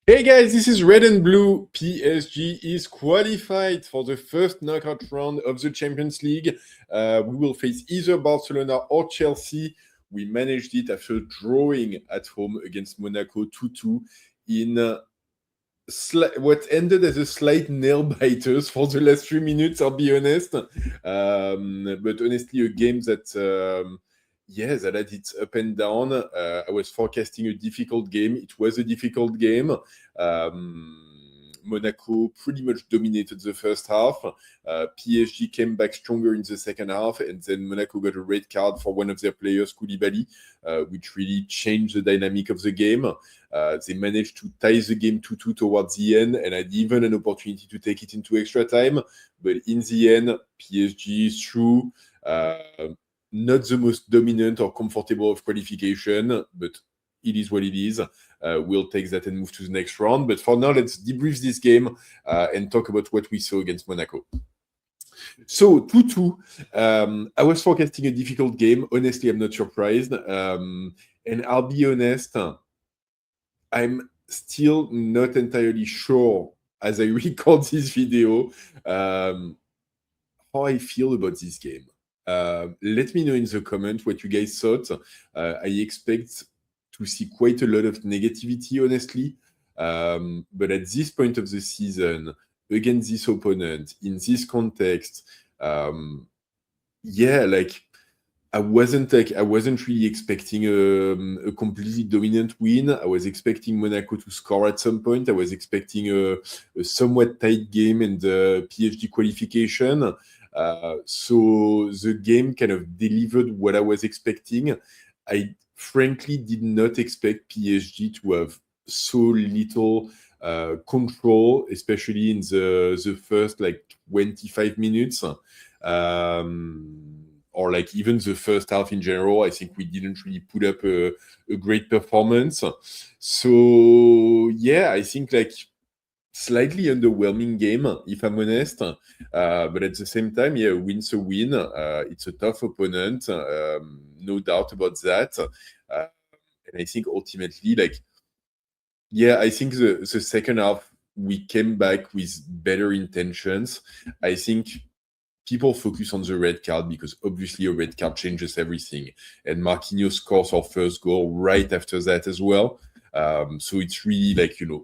Hey guys, this is Red and Blue. PSG is qualified for the first knockout round of the Champions League. We will face either Barcelona or Chelsea. We managed it after drawing at home against Monaco 2-2 in what ended as a slight nail biters for the last 3 minutes, I'll be honest. But honestly, a game that had its up and down. I was forecasting a difficult game. It was a difficult game. Monaco pretty much dominated the first half. PSG came back stronger in the second half, and then Monaco got a red card for one of their players, Koulibaly, which really changed the dynamic of the game. They managed to tie the game 2-2 towards the end and had even an opportunity to take it into extra time. But in the end, PSG is through. Not the most dominant or comfortable of qualification, but it is what it is. We'll take that and move to the next round. But for now, let's debrief this game and talk about what we saw against Monaco. So 2-2. I was forecasting a difficult game. Honestly, I'm not surprised. And I'll be honest, I'm still not entirely sure as I record this video how I feel about this game. Let me know in the comment what you guys thought. I expect to see quite a lot of negativity, honestly. But at this point of the season, against this opponent, in this context, I wasn't really expecting a completely dominant win. I was expecting Monaco to score at some point. I was expecting a somewhat tight game in the PSG qualification. So the game kind of delivered what I was expecting. I frankly did not expect PSG to have so little control, especially in the first 25 minutes. Or even the first half in general. I think we didn't really put up a great performance. So yeah, I think slightly underwhelming game, if I'm honest. But at the same time, yeah, win's a win. It's a tough opponent, no doubt about that. And I think ultimately, I think the second half, we came back with better intentions. I think people focus on the red card because obviously a red card changes everything. And Marquinhos scores our first goal right after that as well. So it's really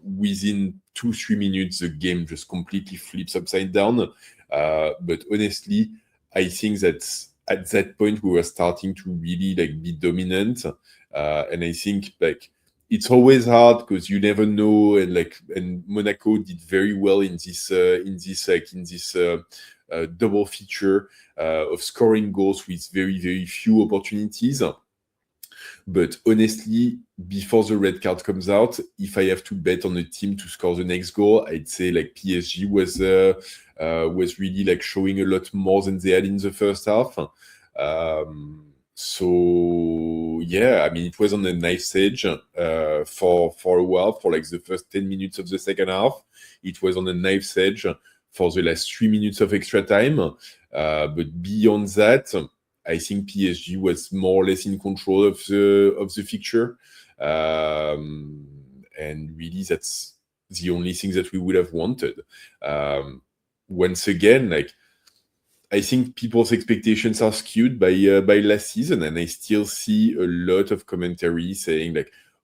within 2-3 minutes, the game just completely flips upside down. But honestly, I think that at that point, we were starting to really be dominant. And I think it's always hard because you never know. And Monaco did very well in this double feature of scoring goals with very, very few opportunities. But honestly, before the red card comes out, if I have to bet on a team to score the next goal, I'd say PSG was really showing a lot more than they had in the first half. So yeah, I mean, it was on a knife's edge for a while, for the first 10 minutes of the second half. It was on a knife's edge for the last 3 minutes of extra time. But beyond that, I think PSG was more or less in control of the fixture. And really, that's the only thing that we would have wanted. Once again, I think people's expectations are skewed by last season, and I still see a lot of commentary saying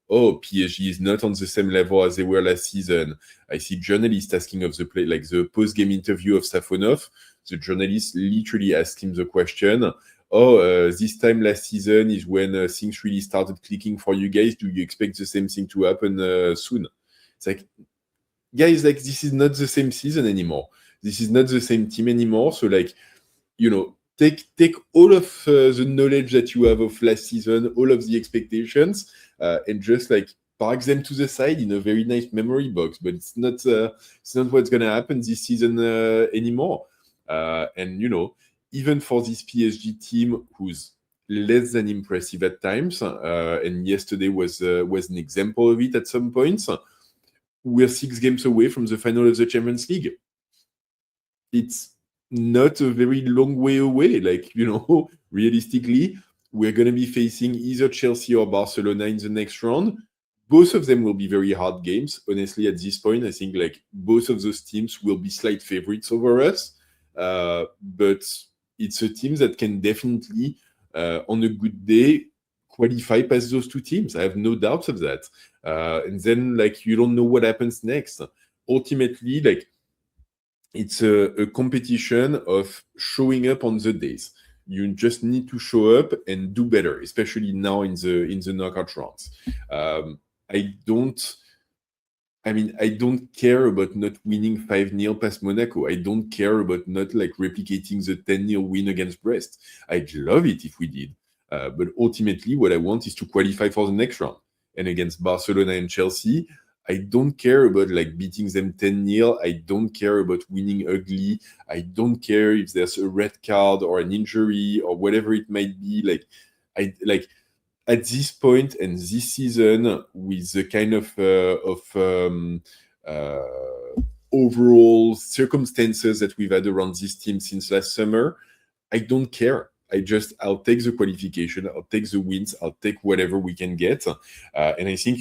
"Oh, PSG is not on the same level as they were last season." I see journalists asking of the play, the post-game interview of Safonov. The journalist literally asked him the question, this time last season is when things really started clicking for you guys. Do you expect the same thing to happen soon? It's guys, this is not the same season anymore. This is not the same team anymore. So take all of the knowledge that you have of last season, all of the expectations, and just park them to the side in a very nice memory box. But it's not what's gonna happen this season anymore. And even for this PSG team, who's less than impressive at times, and yesterday was an example of it at some points, we're 6 games away from the final of the Champions League. It's not a very long way away. Realistically, we're going to be facing either Chelsea or Barcelona in the next round. both of them will be very hard games. Honestly, at this point, I think like both of those teams will be slight favorites over us. But it's a team that can definitely, on a good day, qualify past those two teams. I have no doubts of that. And then like you don't know what happens next. Ultimately, like it's a competition of showing up on the days. You just need to show up and do better, especially now in the knockout rounds. I don't. I mean, I don't care about not winning 5-0 past Monaco. I don't care about not like replicating the 10-0 win against Brest. I'd love it if we did. But ultimately, what I want is to qualify for the next round. And against Barcelona and Chelsea, I don't care about like beating them 10-0. I don't care about winning ugly. I don't care if there's a red card or an injury or whatever it might be. I like at this point and this season, with the kind of overall circumstances that we've had around this team since last summer, I don't care. I'll take the qualification, I'll take the wins, I'll take whatever we can get. And I think,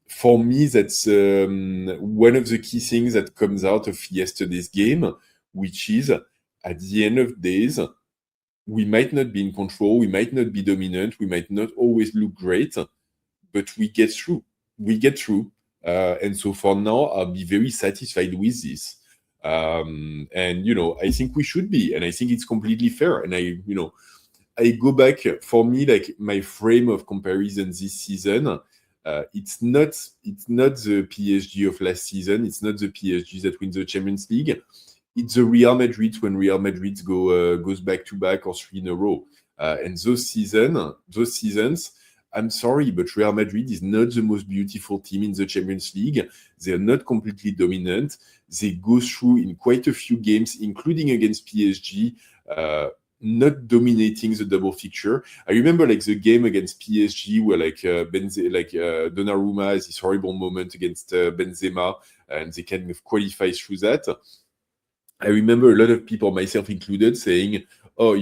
for me, that's one of the key things that comes out of yesterday's game, which is at the end of days, we might not be in control, we might not be dominant, we might not always look great, but we get through. We get through. And so for now, I'll be very satisfied with this. And, I think we should be. And I think it's completely fair. And I go back, for me, like my frame of comparison this season, it's not the PSG of last season. It's not the PSG that wins the Champions League. It's the Real Madrid when Real Madrid goes back to back or 3 in a row. And those seasons, I'm sorry, but Real Madrid is not the most beautiful team in the Champions League. They're not completely dominant. They go through in quite a few games, including against PSG, not dominating the double fixture. I remember like the game against PSG where Donnarumma has this horrible moment against Benzema, and they kind of qualify through that. I remember a lot of people, myself included, saying, "Oh,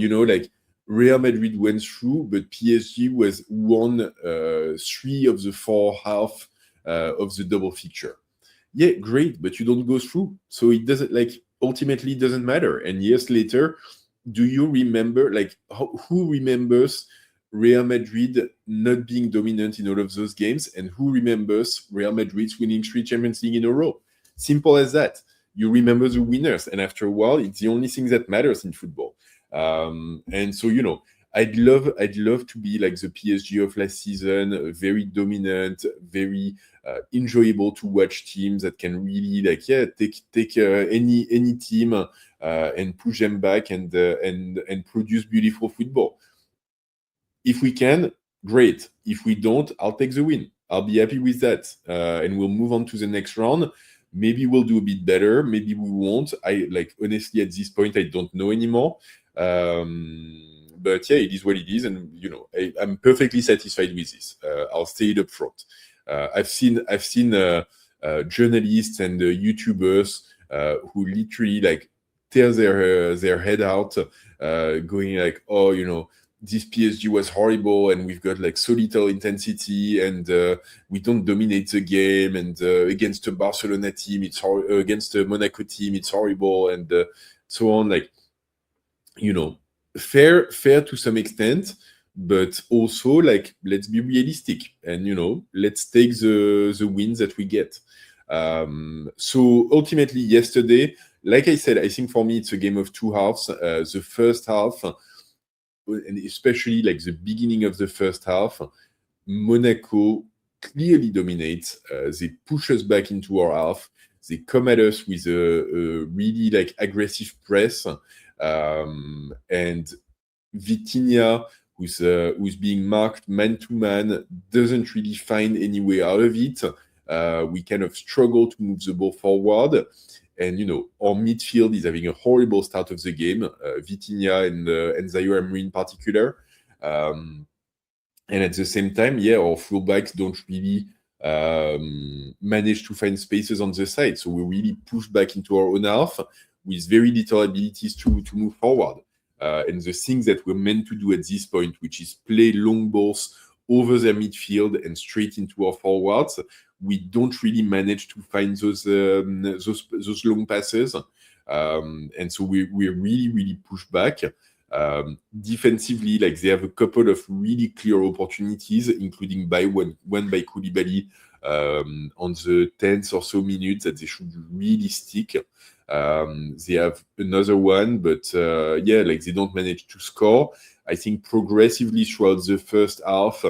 Real Madrid went through, but PSG won 3 of the 4 half of the double fixture." Yeah, great, but you don't go through, so it doesn't ultimately it doesn't matter. And years later, do you remember who remembers Real Madrid not being dominant in all of those games, and who remembers Real Madrid winning 3 Champions League in a row? Simple as that. You remember the winners, and after a while, it's the only thing that matters in football. And so, I'd love to be like the PSG of last season, very dominant, very enjoyable to watch teams that can really take any team and push them back and produce beautiful football. If we can, great. If we don't, I'll take the win. I'll be happy with that, and we'll move on to the next round. Maybe we'll do a bit better. Maybe we won't. Honestly, at this point, I don't know anymore. But yeah, it is what it is, and I'm perfectly satisfied with this. I'll say it up front. I've seen journalists and YouTubers who literally tear their head out, going like, "Oh, this PSG was horrible, and we've got so little intensity, and we don't dominate the game, and against a Barcelona team, against a Monaco team, it's horrible," and so on. Fair to some extent, but also let's be realistic, and let's take the wins that we get. So ultimately, yesterday, like I said, I think for me it's a game of 2 halves. The first half, and especially the beginning of the first half, Monaco clearly dominates. They push us back into our half. They come at us with a really aggressive press, and Vitinha, who's being marked man to man, doesn't really find any way out of it. We kind of struggle to move the ball forward. And, our midfield is having a horrible start of the game, Vitinha and Zaire Emery in particular. And at the same time, our fullbacks don't really manage to find spaces on the side. So we really push back into our own half with very little abilities to move forward. And the things that we're meant to do at this point, which is play long balls over their midfield and straight into our forwards, we don't really manage to find those long passes. And so we really push back. Defensively, like they have a couple of really clear opportunities, including one by Koulibaly on the 10th or so minutes that they should really stick. They have another one, but like they don't manage to score. I think progressively throughout the first half,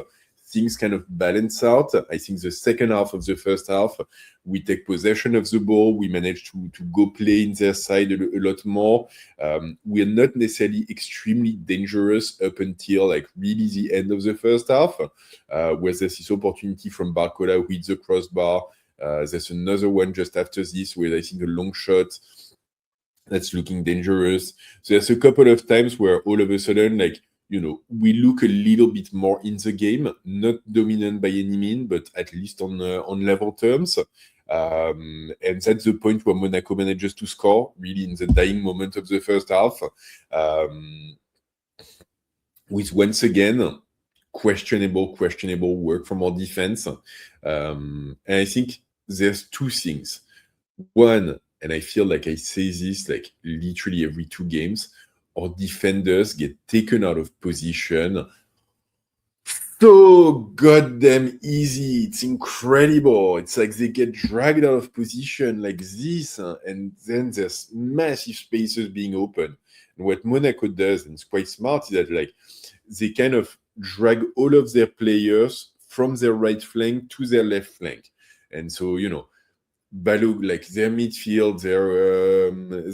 things kind of balance out. I think the second half of the first half, we take possession of the ball. We manage to go play in their side a lot more. We're not necessarily extremely dangerous up until like really the end of the first half, where there's this opportunity from Barcola who hits the crossbar. There's another one just after this where I think a long shot that's looking dangerous. So there's a couple of times where all of a sudden, like, we look a little bit more in the game, not dominant by any means, but at least on level terms. And that's the point where Monaco manages to score, really in the dying moment of the first half. With once again, questionable work from our defense. And I think there's two things. One, and I feel like I say this like literally every 2 games, our defenders get taken out of position so goddamn easy. It's incredible. It's like they get dragged out of position like this, and then there's massive spaces being open. And what Monaco does, and it's quite smart, is that like they kind of drag all of their players from their right flank to their left flank. And so, Balog, like their midfield,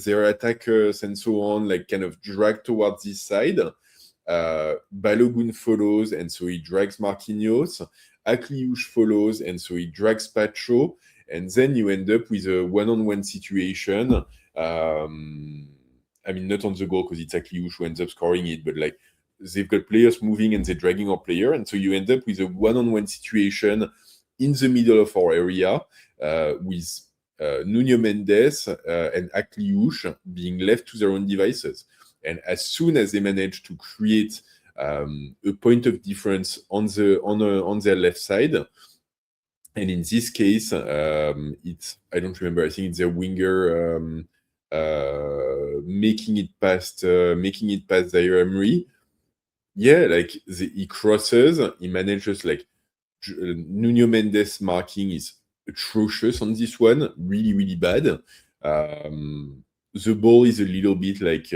their attackers and so on, like kind of drag towards this side. Balogun follows, and so he drags Marquinhos. Akliouche follows, and so he drags Pacho. And then you end up with a one-on-one situation. I mean, not on the goal because it's Akliouche who ends up scoring it, but like they've got players moving and they're dragging our player. And so you end up with a one-on-one situation in the middle of our area, with Nuno Mendes and Akliouche being left to their own devices. And as soon as they manage to create a point of difference on their left side, and in this case, it's, I don't remember, I think it's their winger making it past Zaire Emery. Yeah, like he crosses, he manages, like Nuno Mendes marking is atrocious on this one, really bad. The ball is a little bit like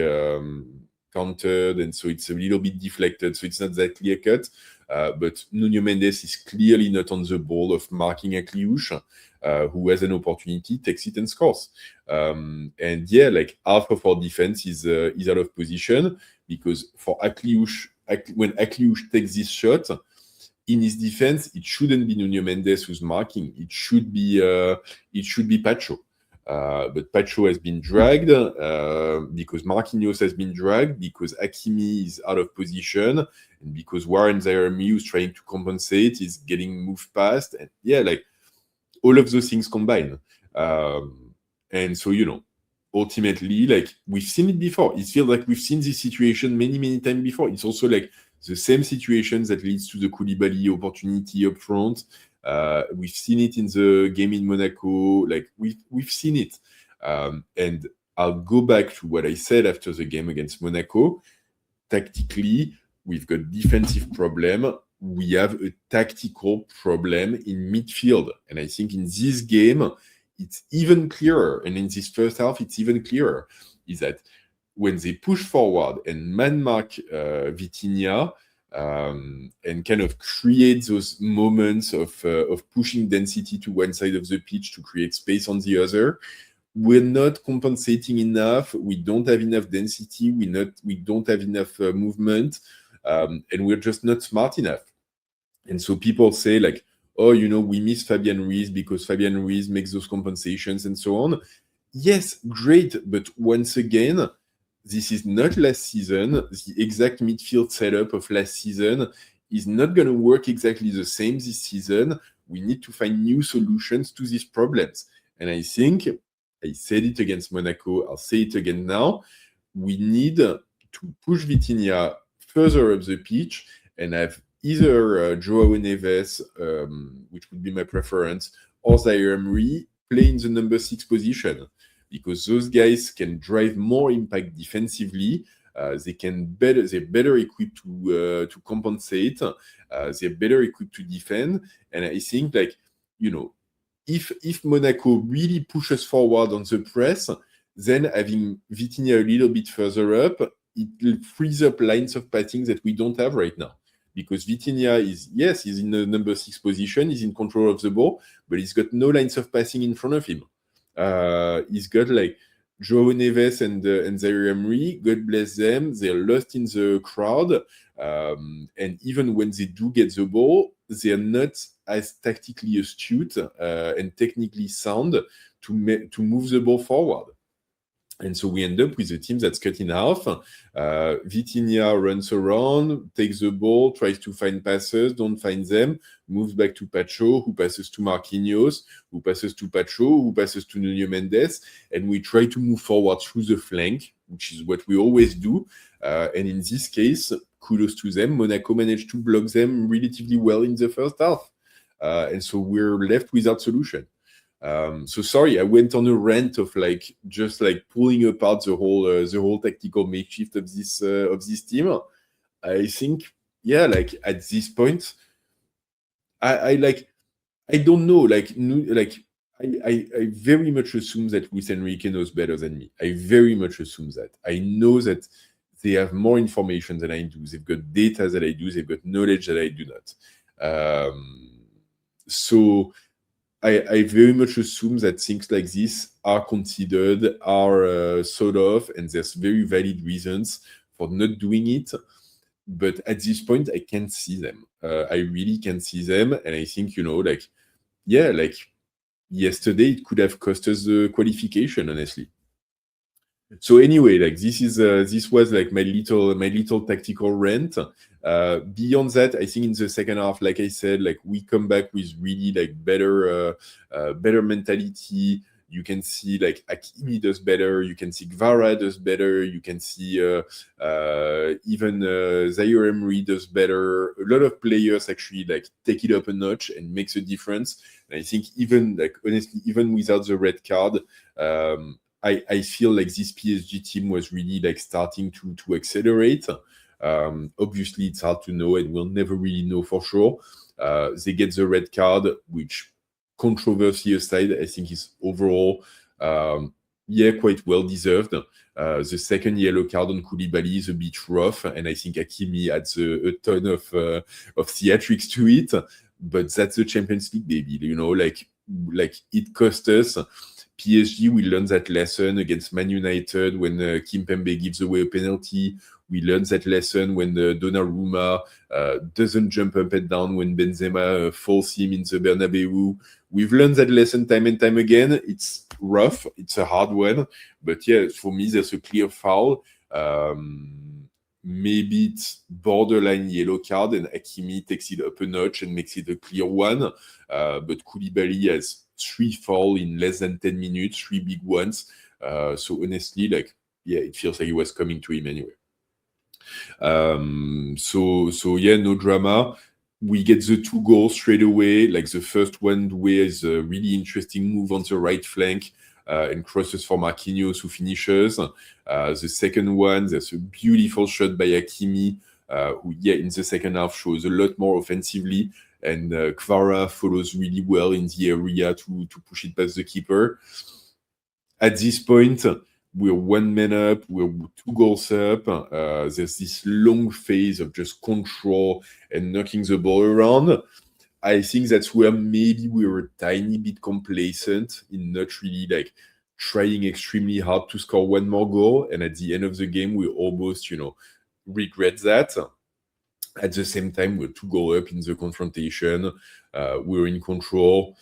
countered, and so it's a little bit deflected, so it's not that clear cut. But Nuno Mendes is clearly not on the ball of marking Akliouche, who has an opportunity, takes it and scores. And yeah, like half of our defense is out of position, because for Akliouche, when Akliouche takes this shot, in his defense, it shouldn't be Nuno Mendes who's marking. It should be Pacho. But Pacho has been dragged because Marquinhos has been dragged, because Hakimi is out of position, and because Warren Zaire-Emery, who's trying to compensate, is getting moved past. And yeah, like all of those things combined. And so, ultimately, like we've seen it before. It feels like we've seen this situation many times before. It's also like the same situations that leads to the Koulibaly opportunity up front. We've seen it in the game in Monaco. Like we've seen it. And I'll go back to what I said after the game against Monaco. Tactically, we've got defensive problem. We have a tactical problem in midfield. And I think in this game, it's even clearer. And in this first half, it's even clearer. Is that when they push forward and man-mark Vitinha, and kind of create those moments of pushing density to one side of the pitch to create space on the other, we're not compensating enough. We don't have enough density. We don't have enough movement, and we're just not smart enough. And so people say like, oh, we miss Fabian Ruiz because Fabian Ruiz makes those compensations and so on. Yes, great. But once again, this is not last season. The exact midfield setup of last season is not going to work exactly the same this season. We need to find new solutions to these problems. And I think, I said it against Monaco, I'll say it again now, we need to push Vitinha further up the pitch and have either Joao Neves, which would be my preference, or Zaire Emery play in the number 6 position, because those guys can drive more impact defensively. They're better equipped to compensate. They're better equipped to defend. And I think, like, if Monaco really pushes forward on the press, then having Vitinha a little bit further up, it frees up lines of passing that we don't have right now. Because Vitinha he's in the number 6 position, he's in control of the ball, but he's got no lines of passing in front of him. He's got like Joao Neves and Zaire Emery, God bless them, they're lost in the crowd. And even when they do get the ball, they're not as tactically astute and technically sound to move the ball forward. And so we end up with a team that's cut in half. Vitinha runs around, takes the ball, tries to find passes, don't find them, moves back to Pacho, who passes to Marquinhos, who passes to Pacho, who passes to Nuno Mendes, and we try to move forward through the flank, which is what we always do. And in this case, kudos to them, Monaco managed to block them relatively well in the first half. And so we're left without solution. So sorry, I went on a rant of just pulling apart the whole tactical makeshift of this team. I think, at this point, I don't know, I very much assume that Luis Enrique knows better than me. I very much assume that. I know that they have more information than I do. They've got data that I do. They've got knowledge that I do not. So I very much assume that things like this are considered, are thought of, and there's very valid reasons for not doing it. But at this point, I can't see them. I really can't see them. And I think, yesterday, it could have cost us the qualification, honestly. So anyway, this was my little tactical rant. Beyond that, I think in the second half, like I said, we come back with really better mentality. You can see Hakimi does better. You can see Kvara does better. You can see even Zaire Emery does better. A lot of players actually take it up a notch and makes a difference. And I think even honestly, even without the red card, I feel like this PSG team was really starting to accelerate. Obviously, it's hard to know, and we'll never really know for sure. They get the red card, which, controversy aside, I think is overall, quite well deserved. The second yellow card on Koulibaly is a bit rough, and I think Hakimi adds a ton of theatrics to it. But that's the Champions League, baby. It cost us. PSG, we learned that lesson against Man United when Kimpembe gives away a penalty. We learned that lesson when Donnarumma doesn't jump up and down when Benzema falls him in the Bernabeu. We've learned that lesson time and time again. It's rough. It's a hard one. But yeah, for me, there's a clear foul. Maybe it's borderline yellow card, and Hakimi takes it up a notch and makes it a clear one. But Koulibaly has 3 fouls in less than 10 minutes, 3 big ones. So honestly, it feels like it was coming to him anyway. So no drama. We get the 2 goals straight away. The first one, Doué is a really interesting move on the right flank and crosses for Marquinhos, who finishes. The second one, there's a beautiful shot by Hakimi, who, in the second half shows a lot more offensively. And Kvara follows really well in the area to push it past the keeper. At this point, we're 1 man up, we're 2 goals up. There's this long phase of just control and knocking the ball around. I think that's where maybe we were a tiny bit complacent in not really trying extremely hard to score 1 more goal. And at the end of the game, we almost, regret that. At the same time, we're 2 goals up in the confrontation. We're in control.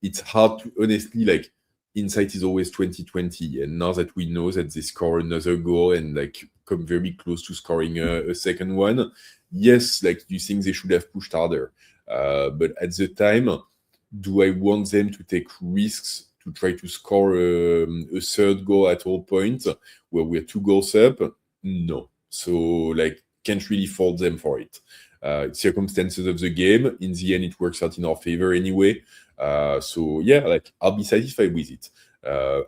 It's hard to, honestly, insight is always 2020. And now that we know that they score another goal and come very close to scoring a second one, yes, you think they should have pushed harder. But at the time, do I want them to take risks to try to score a third goal at all points where we're 2 goals up? No. So, can't really fault them for it. circumstances of the game. In the end, it works out in our favor anyway. So yeah, like I'll be satisfied with it.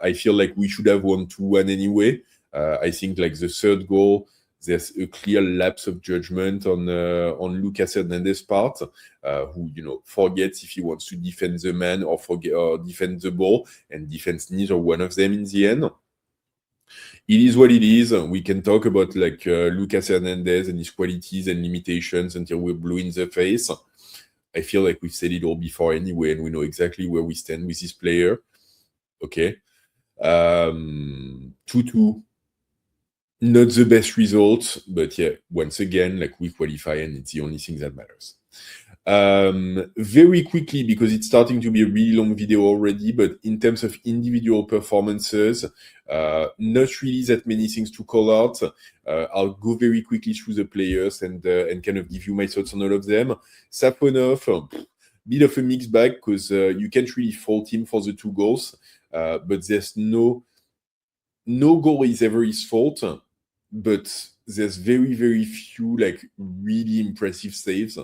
I feel like we should have won 2-1 anyway. I think like the third goal, there's a clear lapse of judgment on Lucas Hernandez's part, who forgets if he wants to defend the man or defend the ball, and defends neither one of them in the end. It is what it is. We can talk about like Lucas Hernandez and his qualities and limitations until we're blue in the face. I feel like we've said it all before anyway, and we know exactly where we stand with this player. Okay. 2-2. Not the best result, but yeah, once again, like we qualify, and it's the only thing that matters. Very quickly, because it's starting to be a really long video already, but in terms of individual performances, not really that many things to call out. I'll go very quickly through the players and kind of give you my thoughts on all of them. Saponov, bit of a mixed bag, because you can't really fault him for the 2 goals, but there's no goal is ever his fault, but there's very, very few like really impressive saves.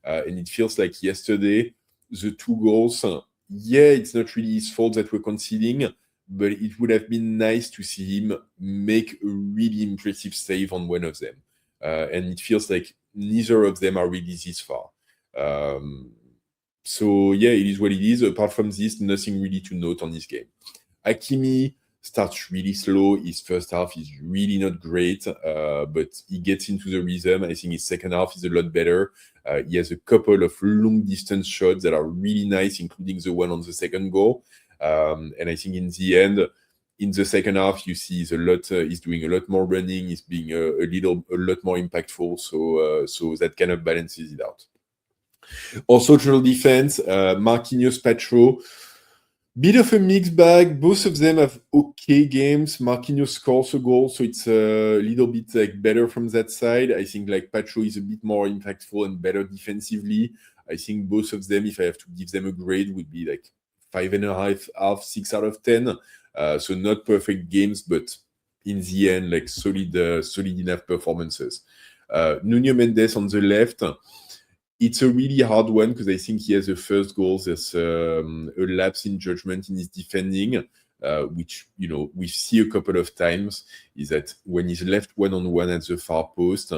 And it feels like yesterday, the 2 goals, yeah, it's not really his fault that we're conceding, but it would have been nice to see him make a really impressive save on one of them. And it feels like neither of them are really this far. So yeah, it is what it is. Apart from this, nothing really to note on this game. Hakimi starts really slow. His first half is really not great, but he gets into the rhythm. I think his second half is a lot better. He has a couple of long-distance shots that are really nice, including the one on the second goal. And I think in the end, in the second half, you see he's doing a lot more running. He's being a lot more impactful. So that kind of balances it out. Also, central defense, Marquinhos, Patro. Bit of a mixed bag. Both of them have okay games. Marquinhos scores a goal, so it's a little bit like better from that side. I think like Patro is a bit more impactful and better defensively. I think both of them, if I have to give them a grade, would be like 5.5, 6 out of 10. So not perfect games, but in the end, like solid enough performances. Nuno Mendes on the left. It's a really hard one because I think he has the first goal. There's a lapse in judgment in his defending, which we see a couple of times. Is that when he's left one-on-one at the far post,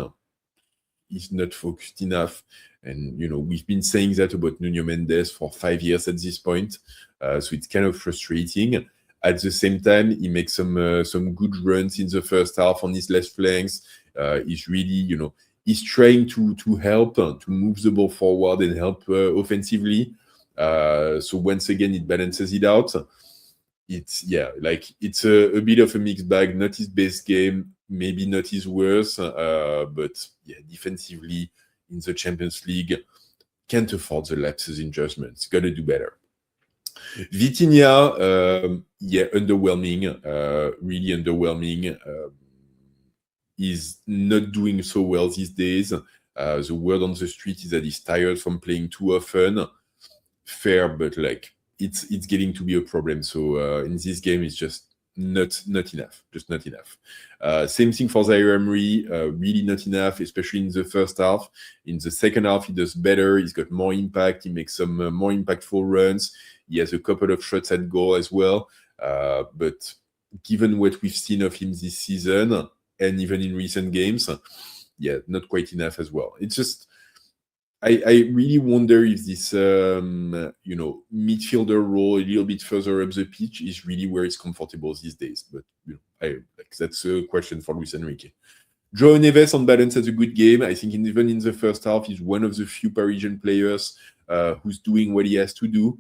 he's not focused enough. And we've been saying that about Nuno Mendes for 5 years at this point, so it's kind of frustrating. At the same time, he makes some good runs in the first half on his left flanks. He's really he's trying to help, to move the ball forward and help offensively. So once again, it balances it out. It's a bit of a mixed bag. Not his best game, maybe not his worst, but yeah, defensively in the Champions League, can't afford the lapses in judgment. Got to do better. Vitinha, underwhelming, really underwhelming. Is not doing so well these days. The word on the street is that he's tired from playing too often. Fair, but like it's getting to be a problem. So in this game, it's just not enough. Just not enough. Same thing for Zaire Emery. Really not enough, especially in the first half. In the second half, he does better. He's got more impact. He makes some more impactful runs. He has a couple of shots at goal as well. But given what we've seen of him this season, and even in recent games, yeah, not quite enough as well. It's just, I really wonder if this, midfielder role a little bit further up the pitch is really where it's comfortable these days. But that's a question for Luis Enrique. João Neves on balance has a good game. I think even in the first half, he's one of the few Parisian players who's doing what he has to do.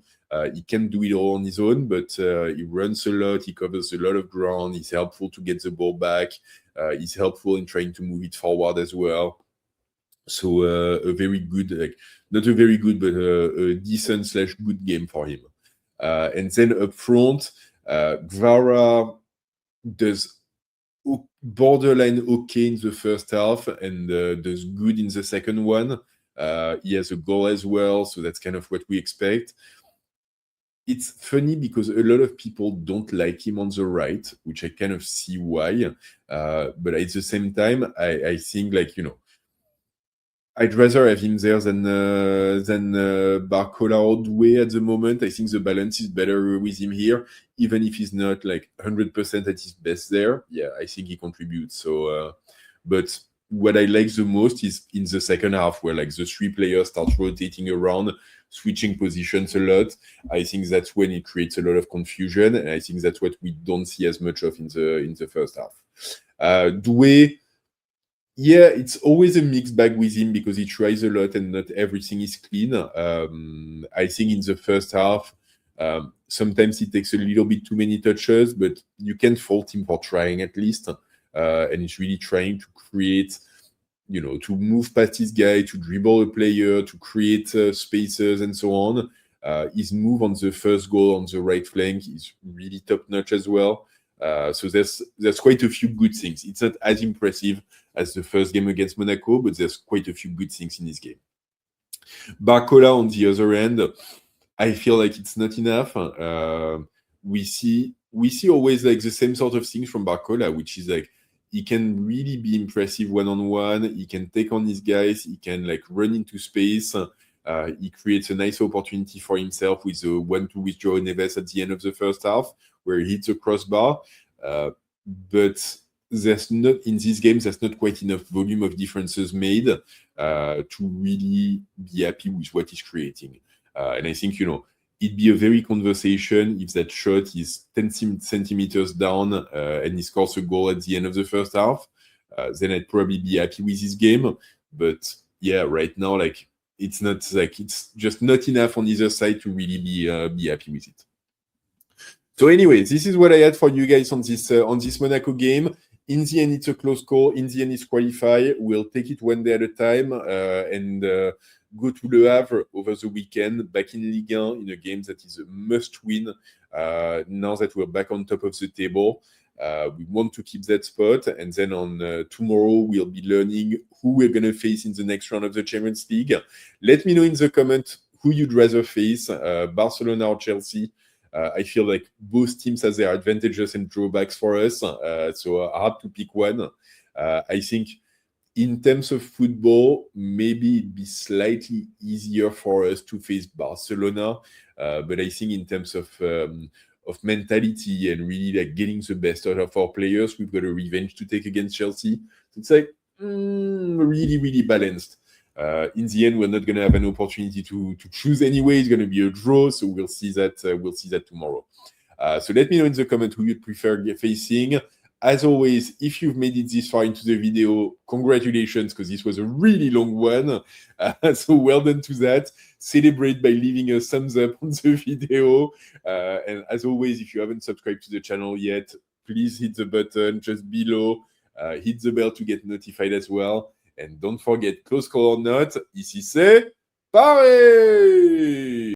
He can't do it all on his own, but he runs a lot. He covers a lot of ground. He's helpful to get the ball back. He's helpful in trying to move it forward as well. So a very good, not a very good, but a decent / good game for him. And then up front, Gvara does borderline okay in the first half and does good in the second one. He has a goal as well, so that's kind of what we expect. It's funny because a lot of people don't like him on the right, which I kind of see why. But at the same time, I think I'd rather have him there than Barcola or Doué at the moment. I think the balance is better with him here, even if he's not like 100% at his best there. Yeah, I think he contributes. So, but what I like the most is in the second half, where like the three players start rotating around, switching positions a lot. I think that's when it creates a lot of confusion, and I think that's what we don't see as much of in the first half. Doué, yeah, it's always a mixed bag with him because he tries a lot and not everything is clean. I think in the first half, sometimes he takes a little bit too many touches, but you can't fault him for trying at least. And he's really trying to create, to move past his guy, to dribble a player, to create spaces and so on. His move on the first goal on the right flank is really top notch as well. So there's quite a few good things. It's not as impressive as the first game against Monaco, but there's quite a few good things in this game. Barcola on the other end, I feel like it's not enough. We see always like the same sort of things from Barcola, which is like he can really be impressive one-on-one. He can take on his guys. He can like run into space. He creates a nice opportunity for himself with the 1-2 with Joao Neves at the end of the first half, where he hits a crossbar. But there's not in these games. There's not quite enough volume of differences made to really be happy with what he's creating. And I think it'd be a very conversation if that shot is 10 centimeters down and he scores a goal at the end of the first half. Then I'd probably be happy with his game. But yeah, right now, like it's not like it's just not enough on either side to really be happy with it. So anyway, this is what I had for you guys on this Monaco game. In the end, it's a close call. In the end, it's qualify. We'll take it one day at a time and go to Le Havre over the weekend, back in Ligue 1 in a game that is a must-win. Now that we're back on top of the table, we want to keep that spot. And then on tomorrow, we'll be learning who we're going to face in the next round of the Champions League. Let me know in the comment who you'd rather face, Barcelona or Chelsea. I feel like both teams have their advantages and drawbacks for us, so hard to pick one. I think in terms of football, maybe it'd be slightly easier for us to face Barcelona, but I think in terms of mentality and really like getting the best out of our players, we've got a revenge to take against Chelsea. So it's like really, really balanced. In the end, we're not going to have an opportunity to choose anyway. It's going to be a draw, so we'll see that. We'll see that tomorrow. So let me know in the comment who you'd prefer facing. As always, if you've made it this far into the video, congratulations, because this was a really long one. So well done to that. Celebrate by leaving a thumbs up on the video. And as always, if you haven't subscribed to the channel yet, please hit the button just below. Hit the bell to get notified as well. And don't forget, close call or not, ici c'est Paris!